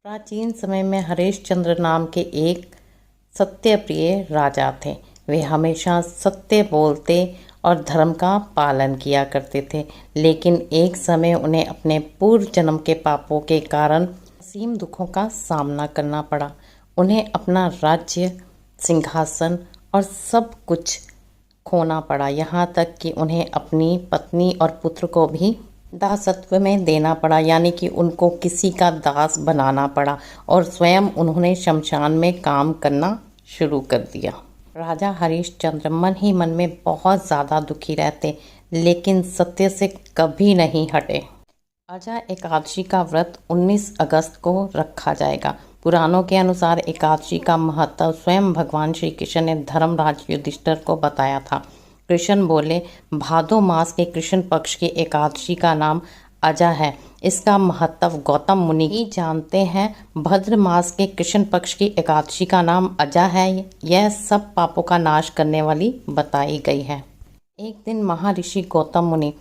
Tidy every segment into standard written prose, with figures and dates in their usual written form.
प्राचीन समय में हरिश्चंद्र नाम के एक सत्यप्रिय राजा थे। वे हमेशा सत्य बोलते और धर्म का पालन किया करते थे, लेकिन एक समय उन्हें अपने पूर्व जन्म के पापों के कारण असीम दुखों का सामना करना पड़ा। उन्हें अपना राज्य, सिंहासन और सब कुछ खोना पड़ा, यहाँ तक कि उन्हें अपनी पत्नी और पुत्र को भी दासत्व में देना पड़ा, यानी कि उनको किसी का दास बनाना पड़ा और स्वयं उन्होंने शमशान में काम करना शुरू कर दिया। राजा हरिश्चंद्र मन ही मन में बहुत ज़्यादा दुखी रहते, लेकिन सत्य से कभी नहीं हटे। आजा एकादशी का व्रत 19 अगस्त को रखा जाएगा। पुराणों के अनुसार एकादशी का महत्व स्वयं भगवान श्री कृष्ण ने धर्मराज युधिष्ठिर को बताया था। कृष्ण बोले, भादो मास के कृष्ण पक्ष की एकादशी का नाम अजा है। इसका महत्व गौतम मुनि ही जानते हैं। भद्र मास के कृष्ण पक्ष की एकादशी का नाम अजा है। यह सब पापों का नाश करने वाली बताई गई है। एक दिन महर्षि गौतम मुनि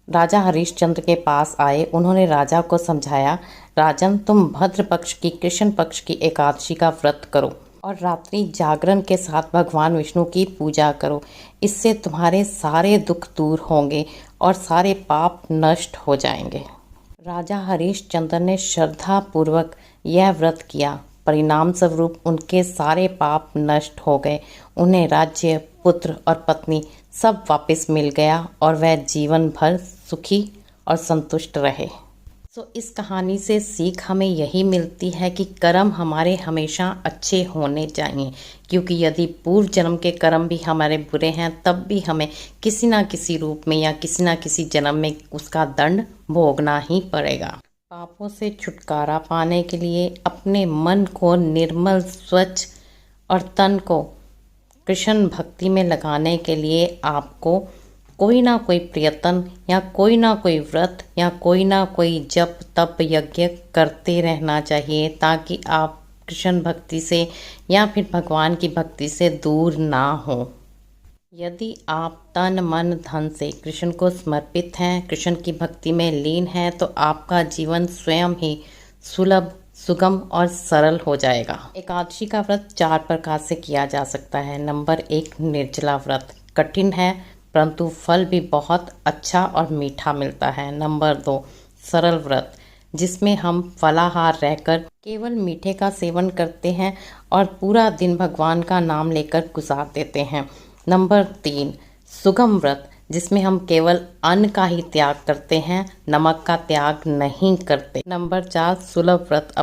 राजा हरिश्चंद्र के पास आए। उन्होंने राजा को समझाया, राजन, तुम भद्र पक्ष की कृष्ण पक्ष की एकादशी का व्रत करो और रात्रि जागरण के साथ भगवान विष्णु की पूजा करो। इससे तुम्हारे सारे दुख दूर होंगे और सारे पाप नष्ट हो जाएंगे। राजा हरिश्चंद्र ने श्रद्धा पूर्वक यह व्रत किया। परिणाम स्वरूप उनके सारे पाप नष्ट हो गए। उन्हें राज्य, पुत्र और पत्नी सब वापस मिल गया और वह जीवन भर सुखी और संतुष्ट रहे। इस कहानी से सीख हमें यही मिलती है कि कर्म हमारे हमेशा अच्छे होने चाहिए, क्योंकि यदि पूर्व जन्म के कर्म भी हमारे बुरे हैं, तब भी हमें किसी ना किसी रूप में या किसी ना किसी जन्म में उसका दंड भोगना ही पड़ेगा। पापों से छुटकारा पाने के लिए अपने मन को निर्मल, स्वच्छ और तन को कृष्ण भक्ति में लगाने के लिए आपको कोई ना कोई प्रयत्न या कोई ना कोई व्रत या कोई ना कोई जप तप यज्ञ करते रहना चाहिए, ताकि आप कृष्ण भक्ति से या फिर भगवान की भक्ति से दूर ना हो। यदि आप तन मन धन से कृष्ण को समर्पित हैं, कृष्ण की भक्ति में लीन हैं, तो आपका जीवन स्वयं ही सुलभ, सुगम और सरल हो जाएगा। एकादशी का व्रत 4 प्रकार से किया जा सकता है। नंबर 1, निर्जला व्रत। कठिन है परंतु फल भी बहुत अच्छा और मीठा मिलता है। नंबर 2, सरल व्रत, जिसमें हम फलाहार रहकर केवल मीठे का सेवन करते हैं और पूरा दिन भगवान का नाम लेकर गुजार देते हैं। नंबर 3, सुगम व्रत, जिसमें हम केवल अन्न का ही त्याग करते हैं, नमक का त्याग नहीं करते। नंबर 4, सुलभ व्रत,